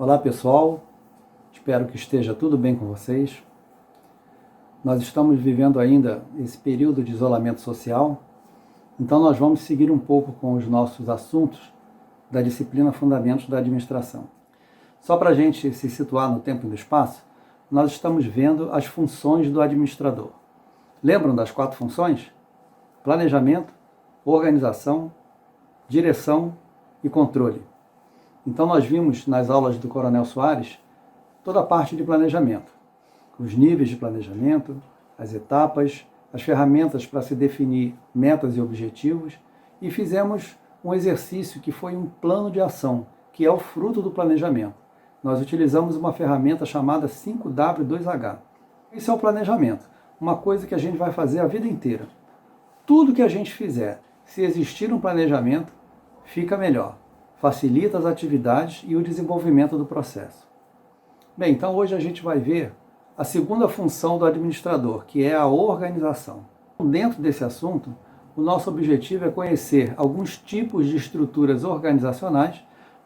Olá pessoal, espero que esteja tudo bem com vocês. Nós estamos vivendo ainda esse período de isolamento social, então nós vamos seguir um pouco com os nossos assuntos da disciplina Fundamentos da Administração. Só para a gente se situar no tempo e no espaço, nós estamos vendo as funções do administrador. Lembram das 4 funções? Planejamento, organização, direção e controle. Então nós vimos nas aulas do Coronel Soares toda a parte de planejamento, os níveis de planejamento, as etapas, as ferramentas para se definir metas e objetivos, e fizemos um exercício que foi um plano de ação, que é o fruto do planejamento. Nós utilizamos uma ferramenta chamada 5W2H. Isso é o planejamento, uma coisa que a gente vai fazer a vida inteira. Tudo que a gente fizer, se existir um planejamento, fica melhor. Facilita as atividades e o desenvolvimento do processo. Bem, então hoje a gente vai ver a segunda função do administrador, que é a organização. Dentro desse assunto, o nosso objetivo é conhecer alguns tipos de estruturas organizacionais.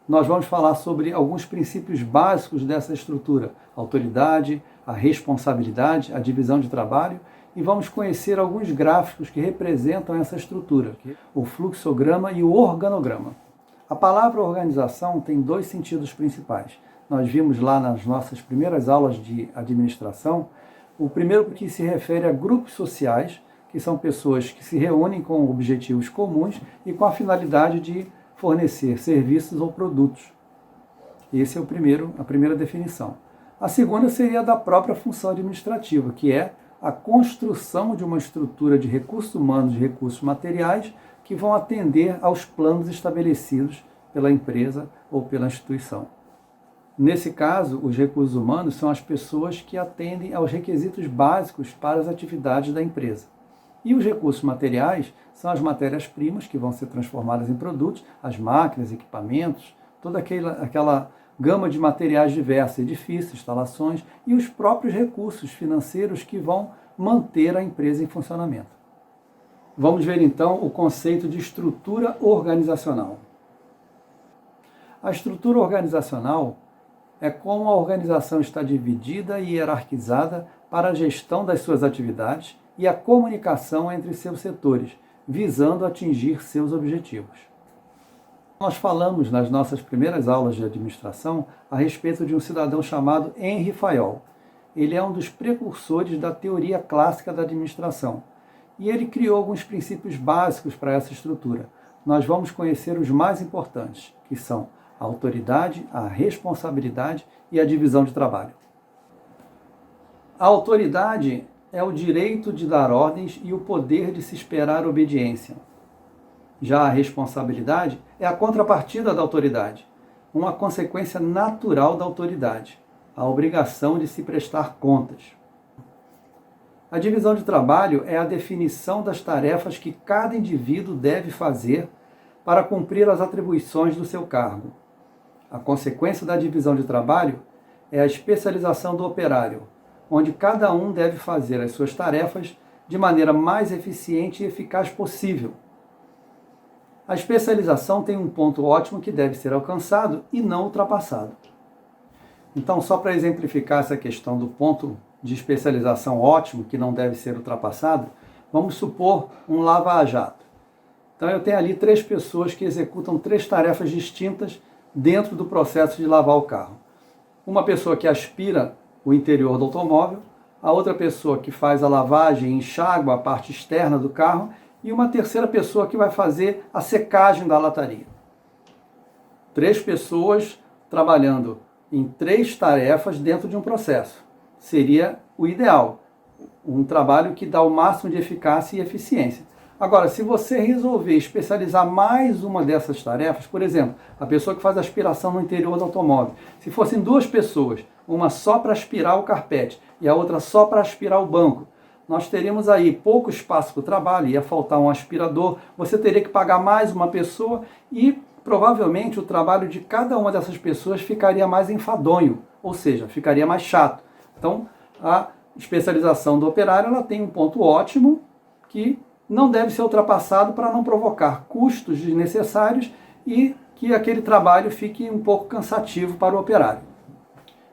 Nós vamos falar sobre alguns princípios básicos dessa estrutura, a autoridade, a responsabilidade, a divisão de trabalho, e vamos conhecer alguns gráficos que representam essa estrutura, o fluxograma e o organograma. A palavra organização tem 2 sentidos principais. Nós vimos lá nas nossas primeiras aulas de administração, o primeiro que se refere a grupos sociais, que são pessoas que se reúnem com objetivos comuns e com a finalidade de fornecer serviços ou produtos. Esse é a primeira definição. A segunda seria a da própria função administrativa, que é a construção de uma estrutura de recursos humanos e recursos materiais que vão atender aos planos estabelecidos pela empresa ou pela instituição. Nesse caso, os recursos humanos são as pessoas que atendem aos requisitos básicos para as atividades da empresa. E os recursos materiais são as matérias-primas que vão ser transformadas em produtos, as máquinas, equipamentos, toda aquela gama de materiais diversos, edifícios, instalações e os próprios recursos financeiros que vão manter a empresa em funcionamento. Vamos ver então o conceito de estrutura organizacional. A estrutura organizacional é como a organização está dividida e hierarquizada para a gestão das suas atividades e a comunicação entre seus setores, visando atingir seus objetivos. Nós falamos nas nossas primeiras aulas de administração a respeito de um cidadão chamado Henri Fayol. Ele é um dos precursores da teoria clássica da administração. E ele criou alguns princípios básicos para essa estrutura. Nós vamos conhecer os mais importantes, que são a autoridade, a responsabilidade e a divisão de trabalho. A autoridade é o direito de dar ordens e o poder de se esperar obediência. Já a responsabilidade é a contrapartida da autoridade, uma consequência natural da autoridade, a obrigação de se prestar contas. A divisão de trabalho é a definição das tarefas que cada indivíduo deve fazer para cumprir as atribuições do seu cargo. A consequência da divisão de trabalho é a especialização do operário, onde cada um deve fazer as suas tarefas de maneira mais eficiente e eficaz possível. A especialização tem um ponto ótimo que deve ser alcançado e não ultrapassado. Então, só para exemplificar essa questão do ponto de especialização ótimo, que não deve ser ultrapassado, vamos supor um lava-jato. Então eu tenho ali 3 pessoas que executam 3 tarefas distintas dentro do processo de lavar o carro. Uma pessoa que aspira o interior do automóvel, a outra pessoa que faz a lavagem e enxágua a parte externa do carro, e uma terceira pessoa que vai fazer a secagem da lataria. 3 pessoas trabalhando em 3 tarefas dentro de um processo. Seria o ideal, um trabalho que dá o máximo de eficácia e eficiência. Agora, se você resolver especializar mais uma dessas tarefas, por exemplo, a pessoa que faz aspiração no interior do automóvel, se fossem 2 pessoas, uma só para aspirar o carpete e a outra só para aspirar o banco, nós teríamos aí pouco espaço para o trabalho, ia faltar um aspirador, você teria que pagar mais uma pessoa e provavelmente o trabalho de cada uma dessas pessoas ficaria mais enfadonho, ou seja, ficaria mais chato. Então, a especialização do operário ela tem um ponto ótimo que não deve ser ultrapassado para não provocar custos desnecessários e que que aquele trabalho fique um pouco cansativo para o operário.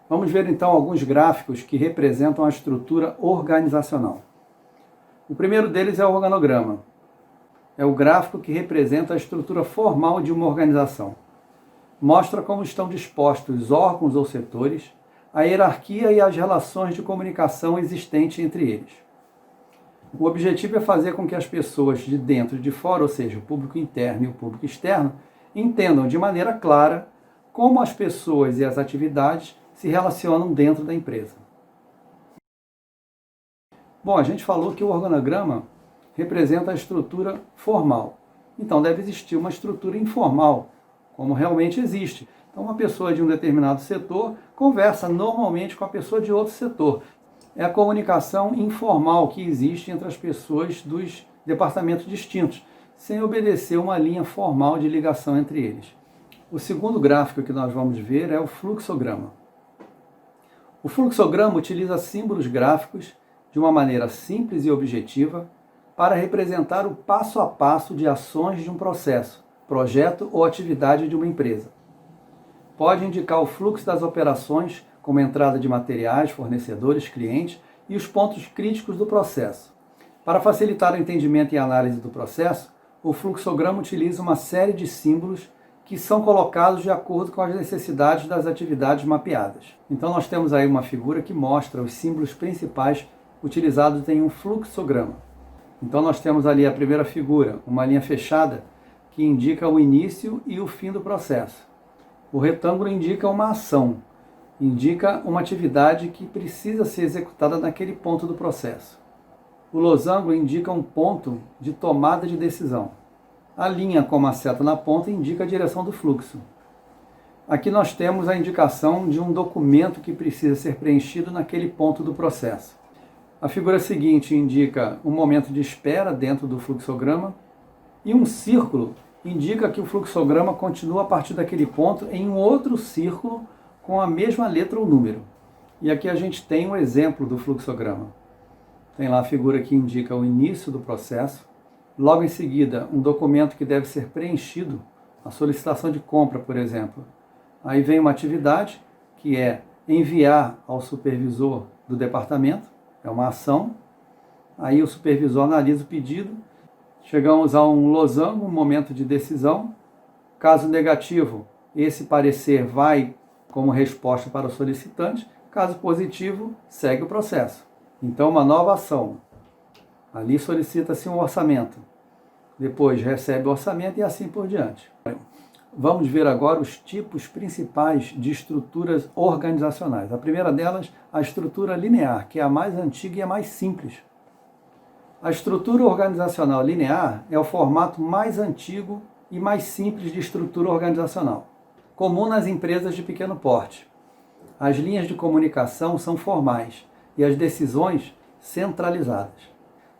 Vamos ver então alguns gráficos que representam a estrutura organizacional. O primeiro deles é o organograma. É o gráfico que representa a estrutura formal de uma organização. Mostra como estão dispostos órgãos ou setores, a hierarquia e as relações de comunicação existentes entre eles. O objetivo é fazer com que as pessoas de dentro e de fora, ou seja, o público interno e o público externo, entendam de maneira clara como as pessoas e as atividades se relacionam dentro da empresa. Bom, a gente falou que o organograma representa a estrutura formal. Então deve existir uma estrutura informal, como realmente existe. Então uma pessoa de um determinado setor conversa normalmente com a pessoa de outro setor. É a comunicação informal que existe entre as pessoas dos departamentos distintos, sem obedecer uma linha formal de ligação entre eles. O segundo gráfico que nós vamos ver é o fluxograma. O fluxograma utiliza símbolos gráficos de uma maneira simples e objetiva para representar o passo a passo de ações de um processo, projeto ou atividade de uma empresa. Pode indicar o fluxo das operações, como entrada de materiais, fornecedores, clientes e os pontos críticos do processo. Para facilitar o entendimento e análise do processo, o fluxograma utiliza uma série de símbolos que são colocados de acordo com as necessidades das atividades mapeadas. Então nós temos aí uma figura que mostra os símbolos principais utilizados em um fluxograma. Então nós temos ali a primeira figura, uma linha fechada, que indica o início e o fim do processo. O retângulo indica uma ação, indica uma atividade que precisa ser executada naquele ponto do processo. O losango indica um ponto de tomada de decisão. A linha com uma seta na ponta indica a direção do fluxo. Aqui nós temos a indicação de um documento que precisa ser preenchido naquele ponto do processo. A figura seguinte indica um momento de espera dentro do fluxograma e um círculo indica que o fluxograma continua a partir daquele ponto em um outro círculo com a mesma letra ou número. E aqui a gente tem um exemplo do fluxograma. Tem lá a figura que indica o início do processo, logo em seguida um documento que deve ser preenchido, a solicitação de compra, por exemplo. Aí vem uma atividade que é enviar ao supervisor do departamento, é uma ação, aí o supervisor analisa o pedido, chegamos a um losango, um momento de decisão. Caso negativo, esse parecer vai como resposta para o solicitante, caso positivo, segue o processo. Então, uma nova ação. Ali solicita-se um orçamento, depois recebe o orçamento e assim por diante. Vamos ver agora os tipos principais de estruturas organizacionais. A primeira delas, a estrutura linear, que é a mais antiga e a mais simples. A estrutura organizacional linear é o formato mais antigo e mais simples de estrutura organizacional, comum nas empresas de pequeno porte. As linhas de comunicação são formais e as decisões centralizadas.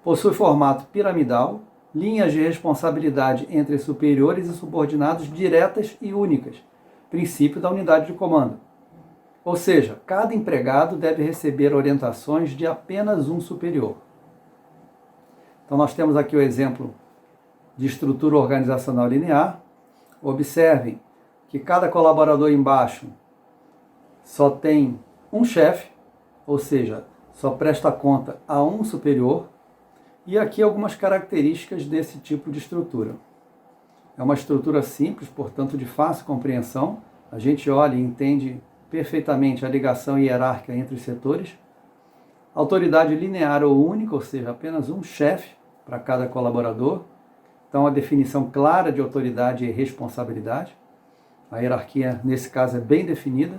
Possui formato piramidal, linhas de responsabilidade entre superiores e subordinados diretas e únicas, princípio da unidade de comando. Ou seja, cada empregado deve receber orientações de apenas um superior. Então nós temos aqui o exemplo de estrutura organizacional linear. Observem que cada colaborador embaixo só tem um chefe, ou seja, só presta conta a um superior. E aqui algumas características desse tipo de estrutura. É uma estrutura simples, portanto de fácil compreensão. A gente olha e entende perfeitamente a ligação hierárquica entre os setores. Autoridade linear ou única, ou seja, apenas um chefe para cada colaborador. Então a definição clara de autoridade e responsabilidade. A hierarquia, nesse caso, é bem definida.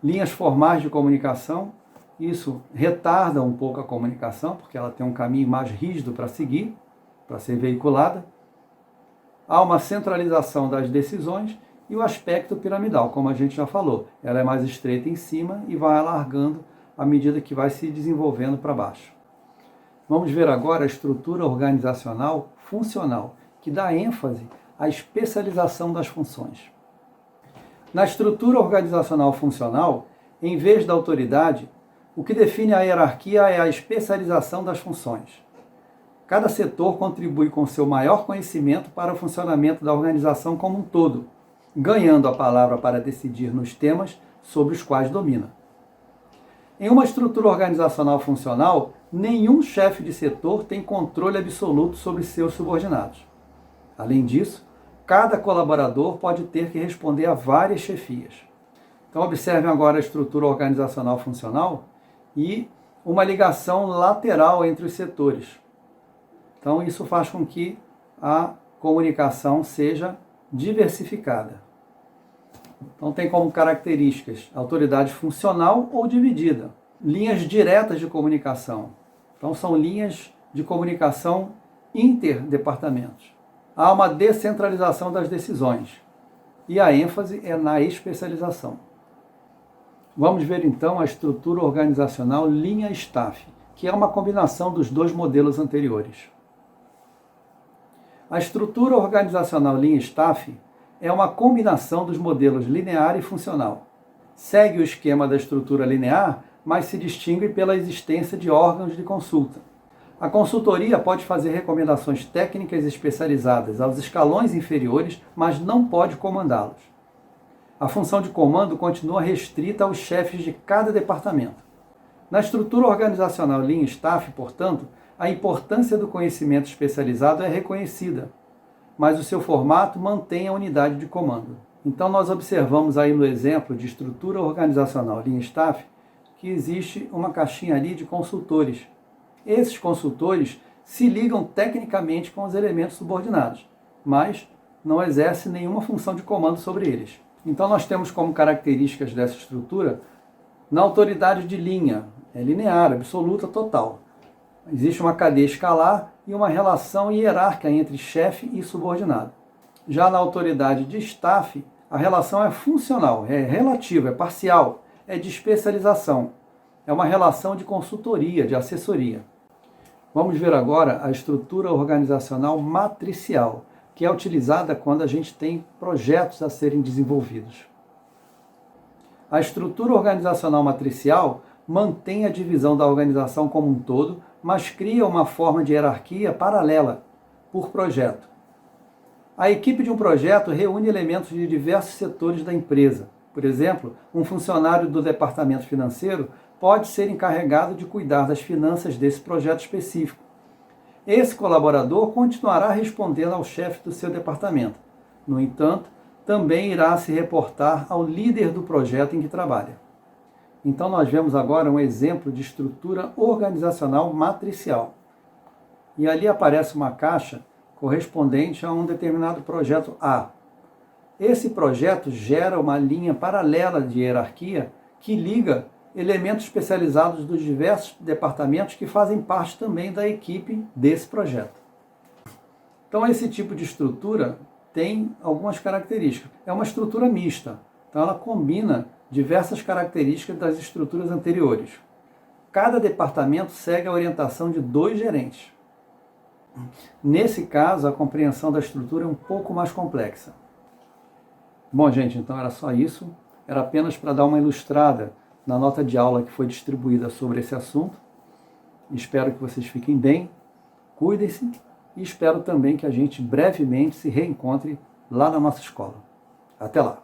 Linhas formais de comunicação. Isso retarda um pouco a comunicação, porque ela tem um caminho mais rígido para seguir, para ser veiculada. Há uma centralização das decisões e o aspecto piramidal, como a gente já falou. Ela é mais estreita em cima e vai alargando à medida que vai se desenvolvendo para baixo. Vamos ver agora a estrutura organizacional funcional, que dá ênfase à especialização das funções. Na estrutura organizacional funcional, em vez da autoridade, o que define a hierarquia é a especialização das funções. Cada setor contribui com seu maior conhecimento para o funcionamento da organização como um todo. ganhando a palavra para decidir nos temas sobre os quais domina. Em uma estrutura organizacional funcional, nenhum chefe de setor tem controle absoluto sobre seus subordinados. Além disso, cada colaborador pode ter que responder a várias chefias. Então, observem agora a estrutura organizacional funcional e uma ligação lateral entre os setores. Então, isso faz com que a comunicação seja diversificada. Então, tem como características autoridade funcional ou dividida. Linhas diretas de comunicação. Então, são linhas de comunicação interdepartamentos. Há uma descentralização das decisões. E a ênfase é na especialização. Vamos ver então a estrutura organizacional linha-staff, que é uma combinação dos dois modelos anteriores. A estrutura organizacional linha-staff é uma combinação dos modelos linear e funcional. Segue o esquema da estrutura linear, mas se distingue pela existência de órgãos de consulta. A consultoria pode fazer recomendações técnicas especializadas aos escalões inferiores, mas não pode comandá-los. A função de comando continua restrita aos chefes de cada departamento. Na estrutura organizacional linha-staff, portanto, a importância do conhecimento especializado é reconhecida, mas o seu formato mantém a unidade de comando. Então nós observamos aí no exemplo de estrutura organizacional linha-staff que existe uma caixinha ali de consultores. Esses consultores se ligam tecnicamente com os elementos subordinados, mas não exercem nenhuma função de comando sobre eles. Então nós temos como características dessa estrutura, na autoridade de linha, é linear, absoluta, total. Existe uma cadeia escalar e uma relação hierárquica entre chefe e subordinado. Já na autoridade de staff, a relação é funcional, é relativa, é parcial, é de especialização. É uma relação de consultoria, de assessoria. Vamos ver agora a estrutura organizacional matricial, que é utilizada quando a gente tem projetos a serem desenvolvidos. A estrutura organizacional matricial mantém a divisão da organização como um todo, mas cria uma forma de hierarquia paralela, por projeto. A equipe de um projeto reúne elementos de diversos setores da empresa. Por exemplo, um funcionário do departamento financeiro pode ser encarregado de cuidar das finanças desse projeto específico. Esse colaborador continuará respondendo ao chefe do seu departamento. No entanto, também irá se reportar ao líder do projeto em que trabalha. Então nós vemos agora um exemplo de estrutura organizacional matricial. E ali aparece uma caixa correspondente a um determinado projeto A. Esse projeto gera uma linha paralela de hierarquia que liga elementos especializados dos diversos departamentos que fazem parte também da equipe desse projeto. Então esse tipo de estrutura tem algumas características. É uma estrutura mista, então ela combina diversas características das estruturas anteriores. Cada departamento segue a orientação de 2 gerentes. Nesse caso, a compreensão da estrutura é um pouco mais complexa. Bom, gente, então era só isso. Era apenas para dar uma ilustrada na nota de aula que foi distribuída sobre esse assunto. Espero que vocês fiquem bem, cuidem-se e espero também que a gente brevemente se reencontre lá na nossa escola. Até lá!